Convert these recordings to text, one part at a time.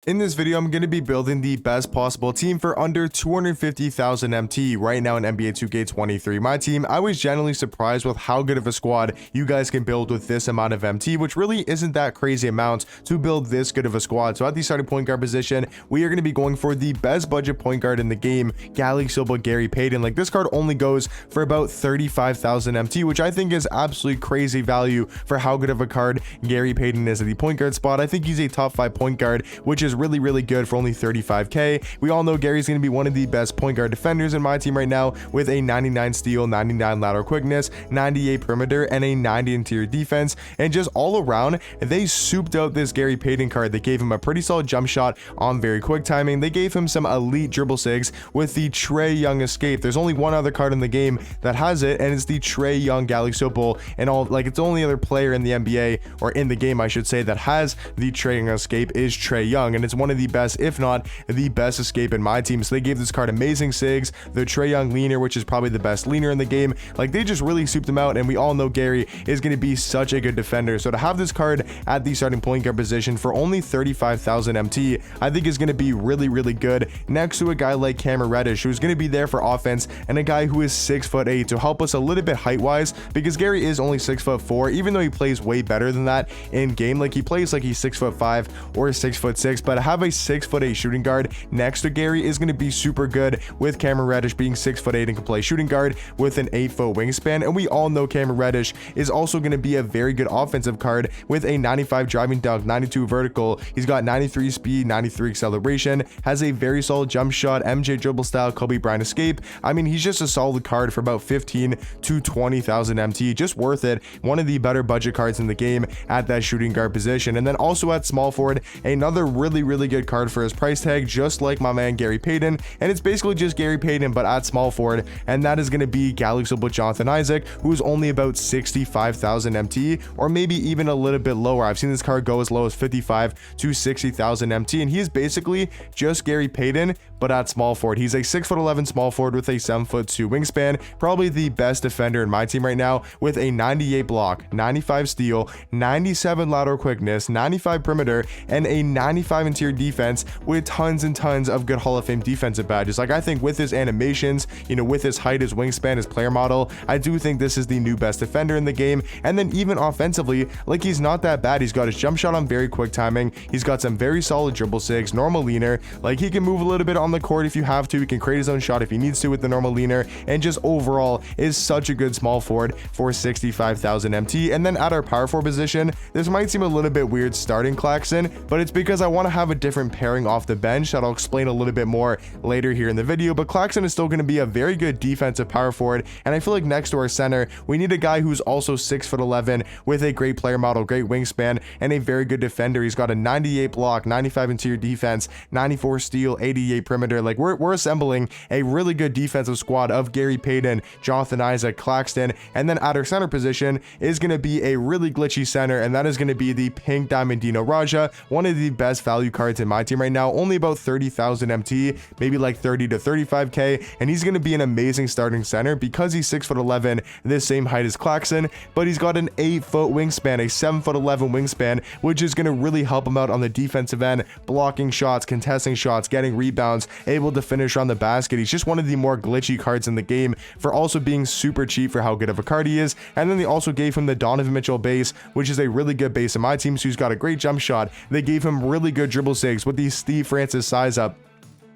In this video, I'm going to be building the best possible team for under 250,000 MT right now in NBA 2K23. My team, I was genuinely surprised with how good of a squad you guys can build with this amount of MT, which really isn't that crazy amount to build this good of a squad. So at the starting point guard position, we are going to be going for the best budget point guard in the game, Gary Payton. Like, this card only goes for about 35,000 MT, which I think is absolutely crazy value for how good of a card Gary Payton is at the point guard spot. I think he's a top 5 point guard, which is really good for only 35k. We all know Gary's going to be one of the best point guard defenders in my team right now with a 99 steal, 99 lateral quickness, 98 perimeter, and a 90 interior defense. And just all around, they souped out this Gary Payton card. They gave him a pretty solid jump shot on very quick timing. They gave him some elite dribble sigs with the Trae Young escape. There's only one other card in the game that has it, and it's the Trae Young Galexopal. And all, like, it's the only other player in the NBA, or in the game I should say, that has the Trae Young escape is Trae Young, and it's one of the best, if not the best escape in my team. So they gave this card amazing sigs, the Trae Young leaner, which is probably the best leaner in the game. Like, they just really souped them out, and we all know Gary is going to be such a good defender. So to have this card at the starting point guard position for only 35,000 MT, I think is going to be really good next to a guy like Cameron Reddish, who's going to be there for offense, and a guy who is 6'8" to help us a little bit height wise, because Gary is only 6'4", even though he plays way better than that in game. Like, he plays like he's 6'5" or 6'6", but have a 6'8" shooting guard next to Gary is going to be super good, with Cameron Reddish being 6'8" and can play shooting guard with an 8-foot wingspan. And we all know Cameron Reddish is also going to be a very good offensive card with a 95 driving dunk, 92 vertical. He's got 93 speed, 93 acceleration, has a very solid jump shot, MJ dribble style, Kobe Bryant escape. I mean, he's just a solid card for about 15 to 20,000 MT, just worth it. One of the better budget cards in the game at that shooting guard position. And then also at small forward, another really good card for his price tag, just like my man Gary Payton, and it's basically just Gary Payton but at small forward, and that is going to be Galexopal Jonathan Isaac, who's only about 65,000 MT, or maybe even a little bit lower. I've seen this card go as low as 55 to 60,000 MT, and he is basically just Gary Payton but at small forward. He's a 6'11" small forward with a 7'2" wingspan, probably the best defender in my team right now, with a 98 block, 95 steal, 97 lateral quickness, 95 perimeter, and a 95 interior defense, with tons and tons of good Hall of Fame defensive badges. Like, I think with his animations, you know, with his height, his wingspan, his player model, I do think this is the new best defender in the game. And then even offensively, like, he's not that bad. He's got his jump shot on very quick timing. He's got some very solid dribble sigs, normal leaner. Like, he can move a little bit on the court if you have to. He can create his own shot if he needs to with the normal leaner, and just overall is such a good small forward for 65,000 MT. And then at our power forward position, this might seem a little bit weird starting Claxton, but it's because I want to have a different pairing off the bench that I'll explain a little bit more later here in the video. But Claxton is still going to be a very good defensive power forward, and I feel like next to our center, we need a guy who's also 6'11" with a great player model, great wingspan, and a very good defender. He's got a 98 block, 95 interior defense, 94 steal, 88 perimeter. Like, we're assembling a really good defensive squad of Gary Payton, Jonathan Isaac, Claxton, and then at our center position is going to be a really glitchy center, and that is going to be the Pink Diamond Dino Raja, one of the best value cards in my team right now, only about 30,000 MT, maybe like 30 to 35k, and he's going to be an amazing starting center because he's 6'11", the same height as Claxton, but he's got an 8-foot wingspan, a 7'11" wingspan, which is going to really help him out on the defensive end, blocking shots, contesting shots, getting rebounds, able to finish on the basket. He's just one of the more glitchy cards in the game for also being super cheap for how good of a card he is. And then they also gave him the Donovan Mitchell base, which is a really good base in my team, so he's got a great jump shot. They gave him really good dribble sigs with the Steve Francis size up,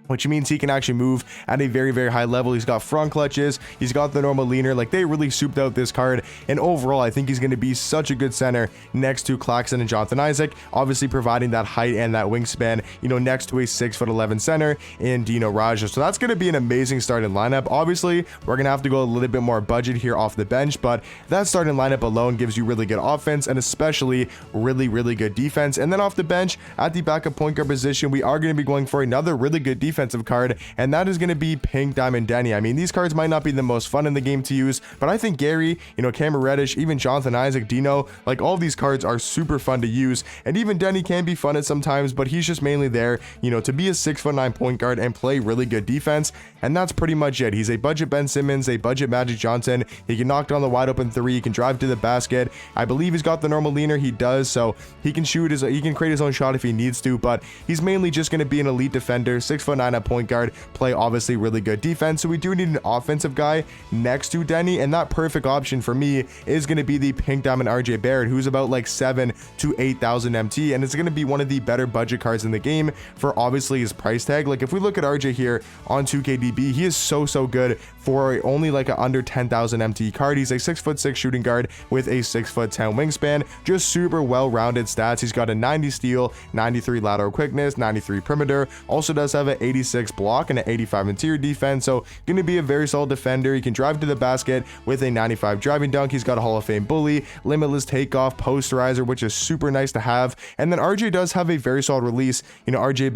which means he can actually move at a very high level. He's got front clutches, he's got the normal leaner. Like, they really souped out this card, and overall I think he's going to be such a good center next to Claxton and Jonathan Isaac, obviously providing that height and that wingspan, you know, next to a 6'11" center in Dino Raja. So that's going to be an amazing starting lineup. Obviously we're going to have to go a little bit more budget here off the bench, but that starting lineup alone gives you really good offense, and especially really good defense. And then off the bench at the backup point guard position, we are going to be going for another really good defense defensive card, and that is going to be Pink Diamond Denny. I mean, these cards might not be the most fun in the game to use, but I think Gary, Cameron Reddish, even Jonathan Isaac, Dino, like all of these cards are super fun to use, and even Denny can be fun at sometimes, but he's just mainly there, to be a 6'9" point guard and play really good defense, and that's pretty much it. He's a budget Ben Simmons, a budget Magic Johnson. He can knock down the wide open three, he can drive to the basket. I believe he's got the normal leaner, he does, so he can he can create his own shot if he needs to, but he's mainly just going to be an elite defender, 6'9" at point guard, play obviously really good defense. So we do need an offensive guy next to Denny, and that perfect option for me is going to be the Pink Diamond RJ Barrett, who's about like 7 to 8,000 MT, and it's going to be one of the better budget cards in the game for obviously his price tag. Like if we look at RJ here on 2KDB, he is so good for only like a under 10,000 MT card. He's a 6'6" shooting guard with a 6'10" wingspan, just super well-rounded stats. He's got a 90 steal, 93 lateral quickness, 93 perimeter, also does have an 86 block and an 85 interior defense, so going to be a very solid defender. He can drive to the basket with a 95 driving dunk. He's got a Hall of Fame bully, limitless takeoff, posterizer, which is super nice to have. And then RJ does have a very solid release, RJ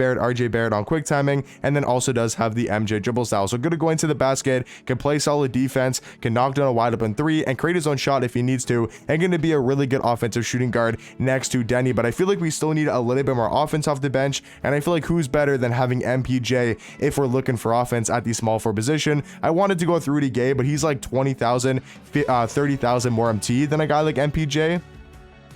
Barrett on quick timing, and then also does have the MJ dribble style. So good to go into the basket, can play solid defense, can knock down a wide open three, and create his own shot if he needs to, and going to be a really good offensive shooting guard next to Denny. But I feel like we still need a little bit more offense off the bench, and I feel like who's better than having MPJ if we're looking for offense at the small forward position. I wanted to go with Rudy Gay, but he's like 20,000, 30,000 more MT than a guy like MPJ.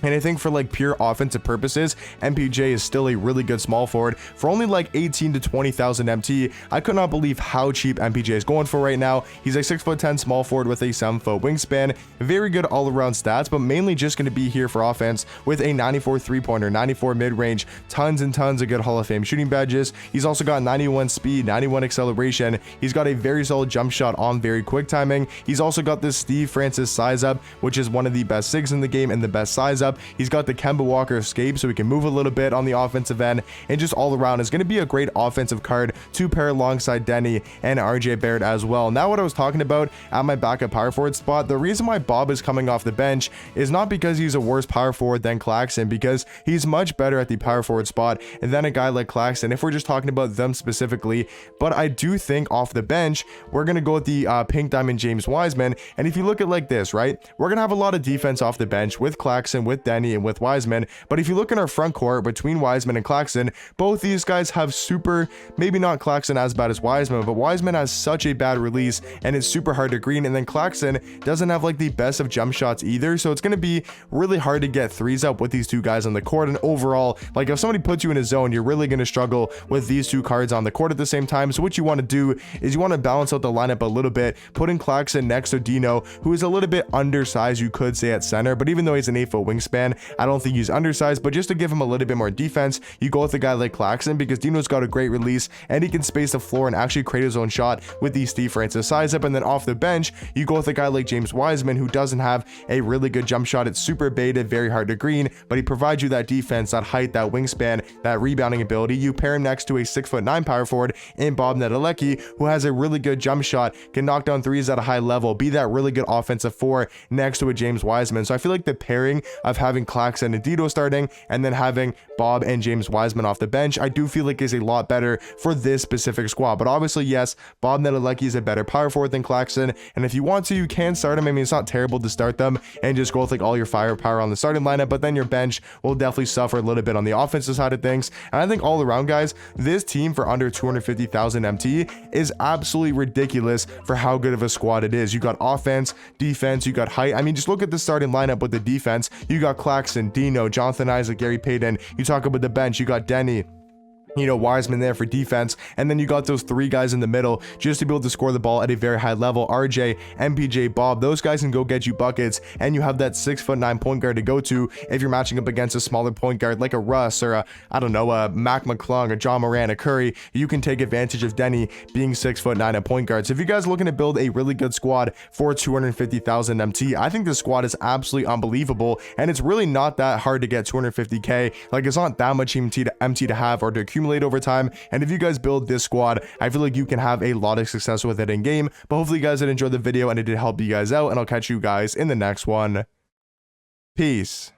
And I think for like pure offensive purposes, MPJ is still a really good small forward for only like 18 to 20,000 MT. I could not believe how cheap MPJ is going for right now. He's a 6'10" small forward with a 7-foot wingspan, very good all-around stats, but mainly just going to be here for offense with a 94 three-pointer, 94 mid-range, tons and tons of good Hall of Fame shooting badges. He's also got 91 speed, 91 acceleration. He's got a very solid jump shot on very quick timing. He's also got this Steve Francis size up, which is one of the best SIGs in the game and the best size up. He's got the Kemba Walker escape, so he can move a little bit on the offensive end, and just all around is going to be a great offensive card to pair alongside Denny and RJ Barrett as well. Now, what I was talking about at my backup power forward spot, the reason why Bob is coming off the bench is not because he's a worse power forward than Claxton, because he's much better at the power forward spot than a guy like Claxton, if we're just talking about them specifically. But I do think off the bench, we're going to go with the Pink Diamond James Wiseman. And if you look at like this, right, we're going to have a lot of defense off the bench with Claxton, with Denny, and with Wiseman. But if you look in our front court between Wiseman and Claxton, both these guys have super, maybe not Claxton as bad as Wiseman, but Wiseman has such a bad release and it's super hard to green. And then Claxton doesn't have like the best of jump shots either, so it's going to be really hard to get threes up with these two guys on the court. And overall, like if somebody puts you in a zone, you're really going to struggle with these two cards on the court at the same time. So what you want to do is you want to balance out the lineup a little bit, putting Claxton next to Dino, who is a little bit undersized, you could say, at center, but even though he's an 8-foot wingspan, I don't think he's undersized. But just to give him a little bit more defense, you go with a guy like Claxton, because Dino's got a great release and he can space the floor and actually create his own shot with the Steve Francis size up. And then off the bench, you go with a guy like James Wiseman, who doesn't have a really good jump shot. It's super baited, very hard to green, but he provides you that defense, that height, that wingspan, that rebounding ability. You pair him next to a 6'9" power forward in Bob Nedelecki, who has a really good jump shot, can knock down threes at a high level, be that really good offensive four next to a James Wiseman. So I feel like the pairing of having Claxton and Dino starting and then having Bob and James Wiseman off the bench, I do feel like is a lot better for this specific squad. But obviously, yes, Bob Nedelecki is a better power forward than Claxton, and if you want to, you can start him. I mean, it's not terrible to start them and just go with like all your firepower on the starting lineup, but then your bench will definitely suffer a little bit on the offensive side of things. And I think all around, guys, this team for under 250,000 MT is absolutely ridiculous for how good of a squad it is. You got offense, defense, you got height. I mean, just look at the starting lineup with the defense. You got Claxton, Dino, Jonathan Isaac, Gary Payton. You talk about the bench, you got Denny, Wiseman there for defense, and then you got those three guys in the middle just to be able to score the ball at a very high level. RJ, MPJ, Bob, those guys can go get you buckets, and you have that 6'9" point guard to go to if you're matching up against a smaller point guard like a Russ or a Mac McClung, a John Moran, a Curry. You can take advantage of Denny being 6'9" at point guard. So if you guys are looking to build a really good squad for 250,000 MT, I think this squad is absolutely unbelievable, and it's really not that hard to get 250k. Like, it's not that much MT to have or to accumulate over time. And if you guys build this squad, I feel like you can have a lot of success with it in game. But hopefully you guys did enjoy the video and it did help you guys out, and I'll catch you guys in the next one. Peace.